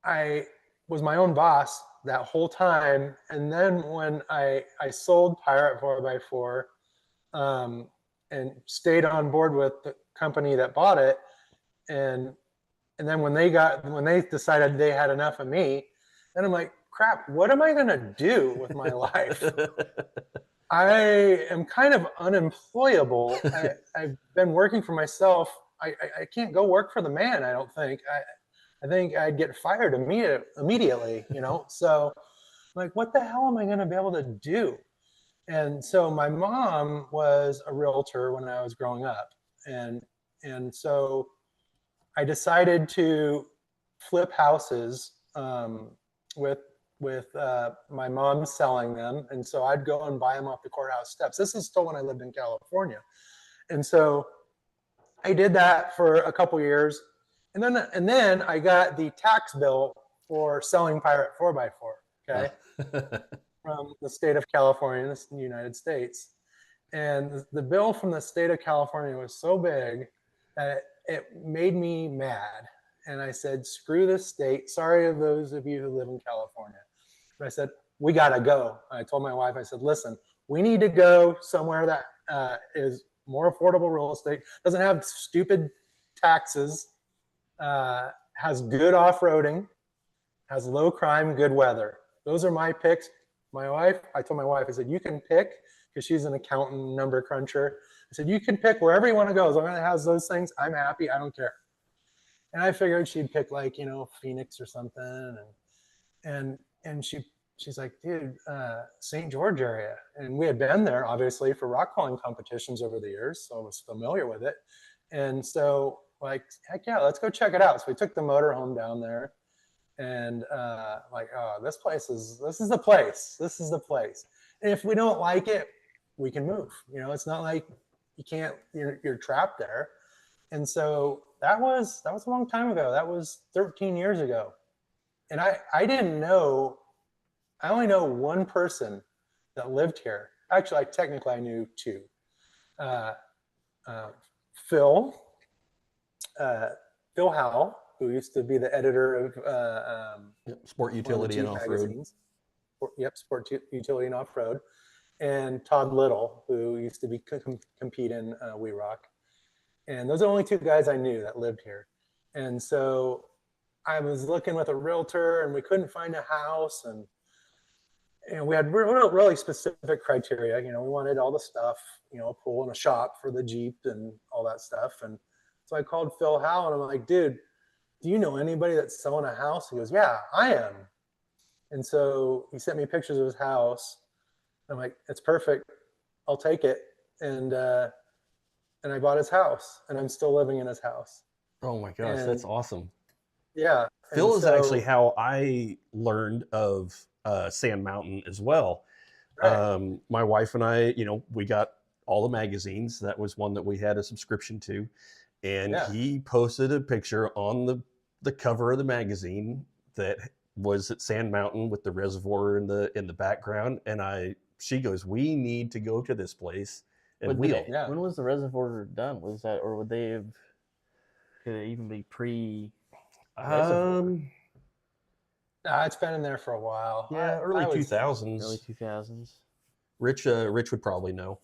I was my own boss that whole time. And then when I sold Pirate 4x4 and stayed on board with the company that bought it, and then when they decided they had enough of me, then I'm like, crap, what am I going to do with my life? I am kind of unemployable. I've been working for myself. I can't go work for the man, I don't think. I think I'd get fired immediately, So I'm like, what the hell am I going to be able to do? And so my mom was a realtor when I was growing up. And so I decided to flip houses with my mom selling them. And so I'd go and buy them off the courthouse steps. This is still when I lived in California. And so I did that for a couple years. And then I got the tax bill for selling Pirate 4x4, okay, from the state of California, in the United States. And the bill from the state of California was so big that it made me mad. And I said, screw this state. Sorry to those of you who live in California. But I said, we got to go. I told my wife, I said, listen, we need to go somewhere that is more affordable real estate, doesn't have stupid taxes, has good off-roading, has low crime, good weather. Those are my picks. I told my wife, I said, you can pick, because she's an accountant, number cruncher. I said, you can pick wherever you want to go. As long as it has those things, I'm happy. I don't care. And I figured she'd pick like, Phoenix or something. And she's like, dude, St. George area. And we had been there, obviously, for rock crawling competitions over the years. So I was familiar with it. And so like, heck yeah, let's go check it out. So we took the motorhome down there, and this is the place. This is the place. And if we don't like it, we can move. It's not like you're trapped there. And so that was a long time ago. That was 13 years ago. And I didn't know, I only know one person that lived here. Actually, technically I knew two. Phil Howell, who used to be the editor of Sport Utility and Off-Road. Utility and Off-Road, and Todd Little, who used to be compete in WERock. And those are the only two guys I knew that lived here. And so I was looking with a realtor, and we couldn't find a house, and we had really specific criteria. We wanted all the stuff, a pool and a shop for the Jeep and all that stuff. And so I called Phil Howe, and I'm like, dude, do you know anybody that's selling a house? He goes, yeah, I am. And so he sent me pictures of his house. I'm like, it's perfect. I'll take it. And I bought his house, and I'm still living in his house. Oh my gosh, that's awesome. Yeah. Phil is actually how I learned of Sand Mountain as well. Right. My wife and I, we got all the magazines. That was one that we had a subscription to. And he posted a picture on the cover of the magazine that was at Sand Mountain with the reservoir in the background. And she goes, we need to go to this place. And when was the reservoir done? Was that, or would they have, could it even be pre? It's been in there for a while. Yeah, early 2000s. Early 2000s. Rich would probably know.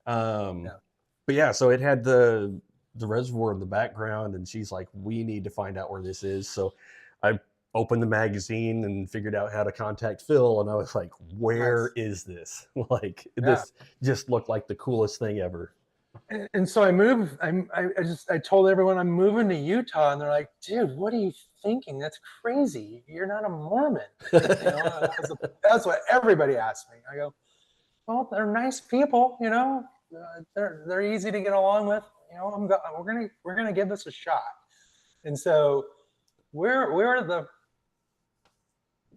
But yeah, so it had the reservoir in the background, and she's like, we need to find out where this is. So I opened the magazine and figured out how to contact Phil, and I was like, where is this? This just looked like the coolest thing ever. And so I moved. I told everyone I'm moving to Utah, and they're like, dude, what are you thinking? That's crazy. You're not a Mormon. That's what everybody asked me. I go, well, they're nice people, they're easy to get along with. We're gonna give this a shot. And so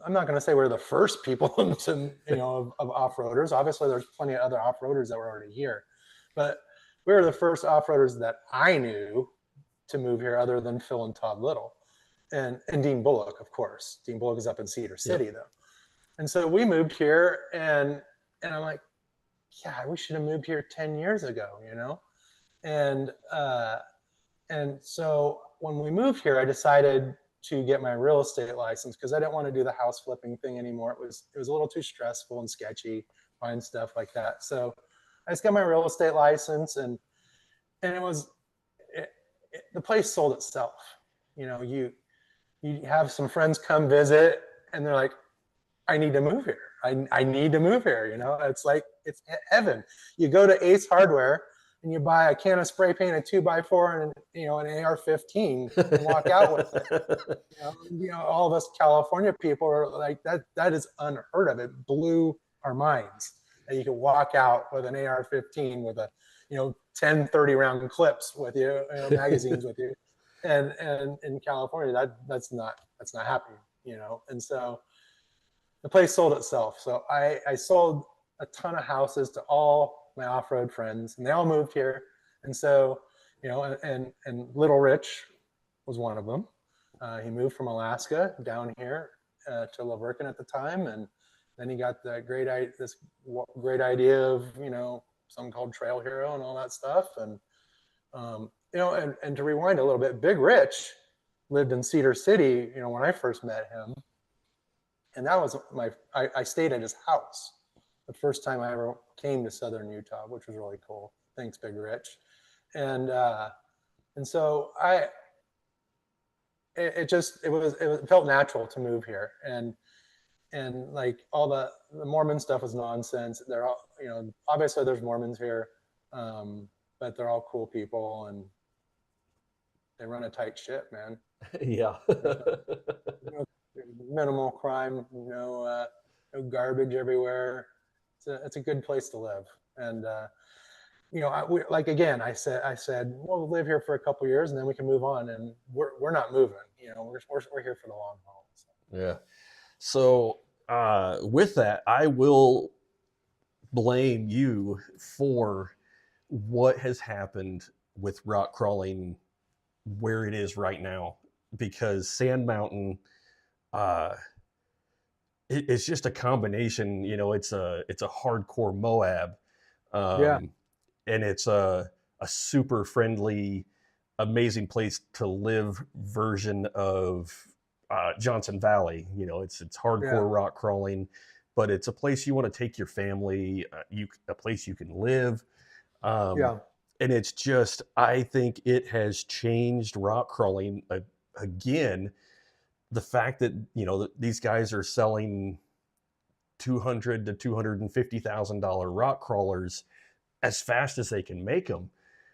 I'm not going to say we're the first people of off-roaders. Obviously, there's plenty of other off-roaders that were already here, but we were the first off-roaders that I knew to move here, other than Phil and Todd Little, and Dean Bullock, of course. Dean Bullock is up in Cedar City, though. And so we moved here, and I'm like, yeah, we should have moved here 10 years ago, And so when we moved here, I decided to get my real estate license because I didn't want to do the house flipping thing anymore. It was a little too stressful and sketchy, find stuff like that. So I just got my real estate license, and the place sold itself. You have some friends come visit, and they're like, I need to move here. I need to move here. It's like, it's heaven. You go to Ace Hardware and you buy a can of spray paint, a 2x4, and an AR-15 and walk out with it. All of us California people are like, that is unheard of. It blew our minds that you could walk out with an AR-15 with a 10 30-round clips with you, magazines with you, and in California that's not happening. And so the place sold itself. So I sold a ton of houses to all my off-road friends, and they all moved here. And so, and Little Rich was one of them. He moved from Alaska down here to Laverkin at the time, and then he got this great idea of something called Trail Hero and all that stuff. And and to rewind a little bit, Big Rich lived in Cedar City, when I first met him, and that was I stayed at his house the first time I ever came to Southern Utah, which was really cool. Thanks, Big Rich. And so it felt natural to move here. And like all the Mormon stuff was nonsense. They're all, obviously there's Mormons here, but they're all cool people, and they run a tight ship, man. Yeah. Minimal crime, no garbage everywhere. It's a good place to live. And I said, well, we'll live here for a couple of years and then we can move on. And we're not moving. We're here for the long haul. So. Yeah. So with that, I will blame you for what has happened with rock crawling where it is right now, because Sand Mountain, it's just a combination. It's a hardcore Moab, and it's a super friendly, amazing place to live version of Johnson Valley. It's hardcore rock crawling, but it's a place you want to take your family, a place you can live. Yeah. And it's just, I think it has changed rock crawling again. The fact that, these guys are selling $200,000 to $250,000 rock crawlers as fast as they can make them.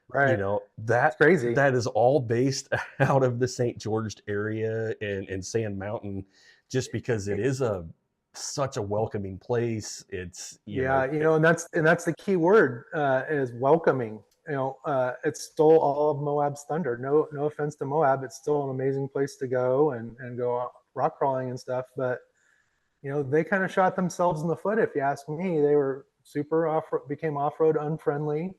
Right. That crazy. that is all based out of the St. George area and Sand Mountain, just because it is such a welcoming place. It's and that's the key word, is welcoming. It stole all of Moab's thunder. No offense to Moab, it's still an amazing place to go and go rock crawling and stuff, but they kind of shot themselves in the foot, if you ask me. They were super became off-road unfriendly,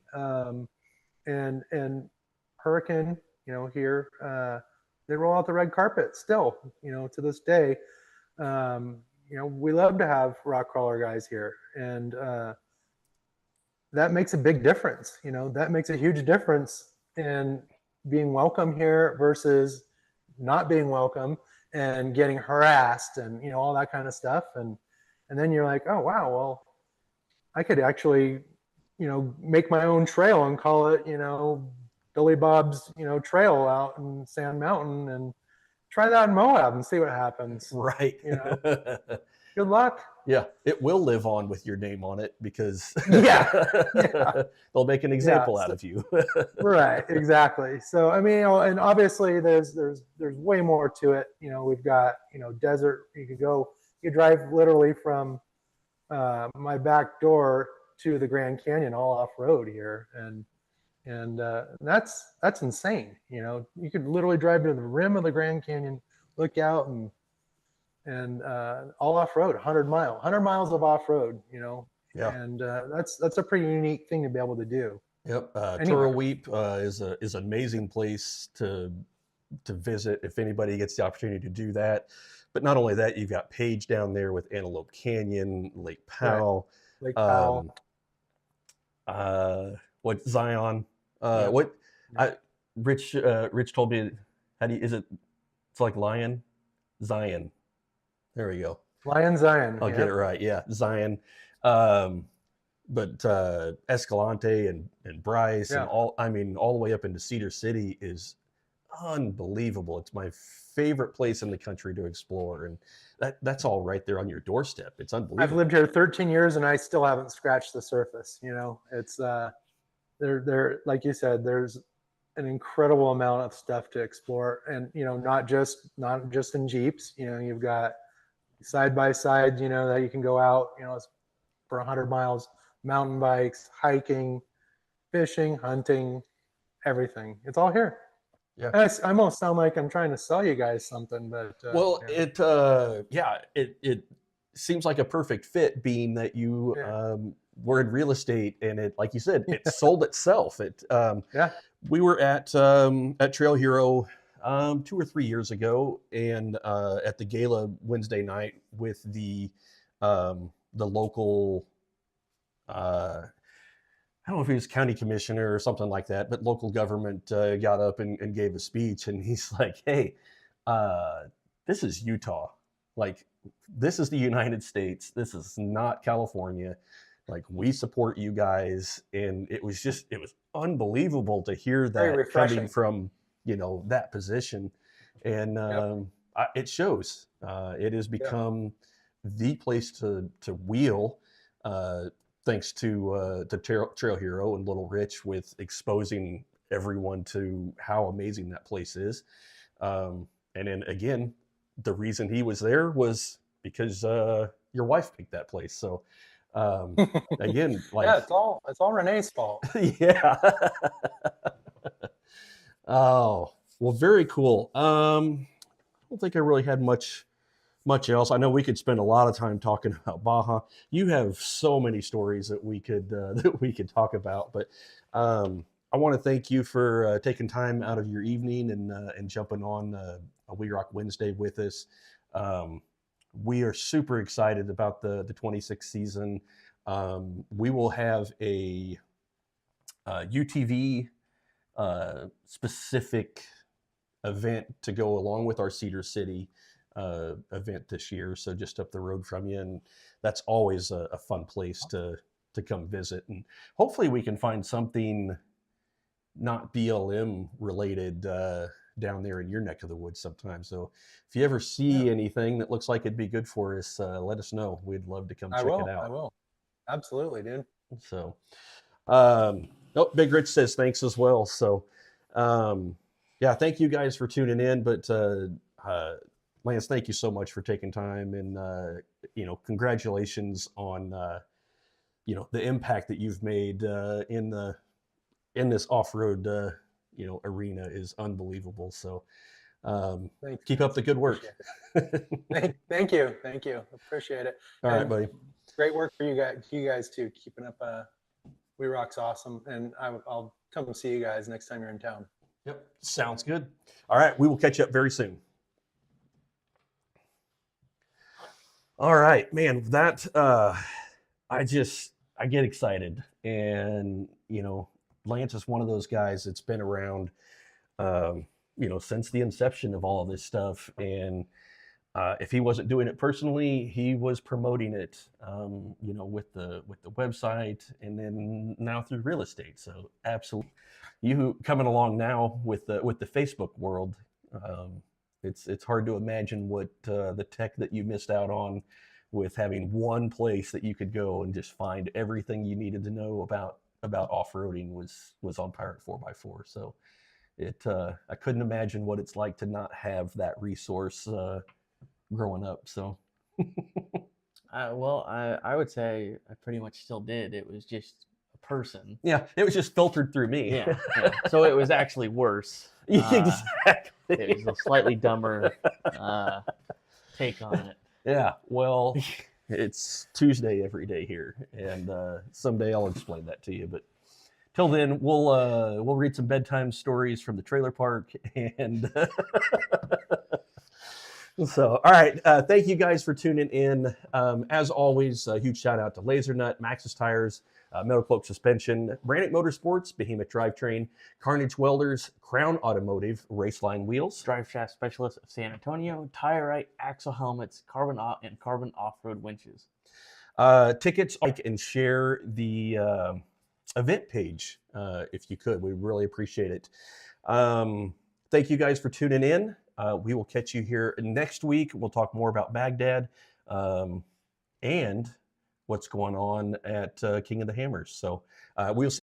and Hurricane, here, they roll out the red carpet still, to this day. We love to have rock crawler guys here, and that makes a big difference. That makes a huge difference in being welcome here versus not being welcome and getting harassed and all that kind of stuff. And then you're like, oh wow, well, I could actually make my own trail and call it Billy Bob's trail out in Sand Mountain, and try that in Moab and see what happens. Right. Good luck. Yeah, it will live on with your name on it, because yeah. they'll make an example out of you. Right, exactly. So I mean, and obviously there's way more to it. We've got desert. You drive literally from my back door to the Grand Canyon all off road here, and that's insane. You could literally drive to the rim of the Grand Canyon, look out, and all off road, 100 miles of off road. Yeah. And that's a pretty unique thing to be able to do. Yep. Turtleweep is an amazing place to visit if anybody gets the opportunity to do that. But not only that, you've got Page down there with Antelope Canyon, Lake Powell, Lake Powell. Zion. Rich told me, it's like Lion? Zion. There we go. Lion Zion. I'll get it right. Yeah, Zion. But Escalante and Bryce and all the way up into Cedar City is unbelievable. It's my favorite place in the country to explore, and that's all right there on your doorstep. It's unbelievable. I've lived here 13 years and I still haven't scratched the surface. It's there, like you said, there's an incredible amount of stuff to explore, and not just in Jeeps. You've got side by side, that you can go out, for 100 miles, mountain bikes, hiking, fishing, hunting, everything. It's all here. Yeah. I almost sound like I'm trying to sell you guys something, but it seems like a perfect fit, being that you were in real estate, and it, like you said, it sold itself. We were at Trail Hero 2 or 3 years ago, and at the gala Wednesday night with the local, I don't know if he was county commissioner or something like that, but local government got up and gave a speech, and he's like, hey, this is Utah. Like, this is the United States. This is not California. Like, we support you guys. And it was unbelievable to hear that coming from, that position. And it shows. It has become the place to wheel, thanks to Trail Hero and Little Rich, with exposing everyone to how amazing that place is. And then again, the reason he was there was because your wife picked that place. So again, like, yeah, it's all Renee's fault. Yeah. Oh, well, very cool. I don't think I really had much else. I know we could spend a lot of time talking about Baja. You have so many stories that we could talk about, but I want to thank you for taking time out of your evening and jumping on a WERock Wednesday with us. We are super excited about the 26th season. We will have a UTV specific event to go along with our Cedar City event this year, so just up the road from you, and that's always a fun place to come visit. And hopefully we can find something not BLM related down there in your neck of the woods sometime. So if you ever see anything that looks like it'd be good for us, let us know. We'd love to come check it out. I will. Absolutely, dude. So, Big Rich says thanks as well. So, yeah, thank you guys for tuning in. But Lance, thank you so much for taking time, and congratulations on the impact that you've made in this off-road arena is unbelievable. So keep up the good work. Thank you. Appreciate it. All right, buddy. Great work for you guys too. Keeping up WERock's awesome, and I'll come and see you guys next time you're in town. Yep, sounds good. All right, we will catch up very soon. All right, man, that I get excited, and Lance is one of those guys that's been around since the inception of all of this stuff. And if he wasn't doing it personally, he was promoting it with the website, and then now through real estate. So absolutely, you coming along now with the Facebook world, it's hard to imagine what the tech that you missed out on with having one place that you could go and just find everything you needed to know about off-roading was on Pirate 4x4. So I couldn't imagine what it's like to not have that resource growing up. So I would say I pretty much still did. It was just a person. Yeah, it was just filtered through me. Yeah. So it was actually worse. Exactly. It was a slightly dumber take on it. Yeah, well, it's Tuesday every day here, and someday I'll explain that to you. But till then, we'll read some bedtime stories from the trailer park, and so, all right. Thank you guys for tuning in. As always, a huge shout out to Laser Nut, Maxxis Tires, Metal Cloak Suspension, Brannick Motorsports, Behemoth Drivetrain, Carnage Welders, Crown Automotive, Raceline Wheels, Drive Shaft Specialist of San Antonio, Tire Right, Axle Helmets, Carbon Off-Road Winches. Tickets, like and share the event page if you could. We really appreciate it. Thank you guys for tuning in. We will catch you here next week. We'll talk more about Baghdad and what's going on at King of the Hammers. So we'll see.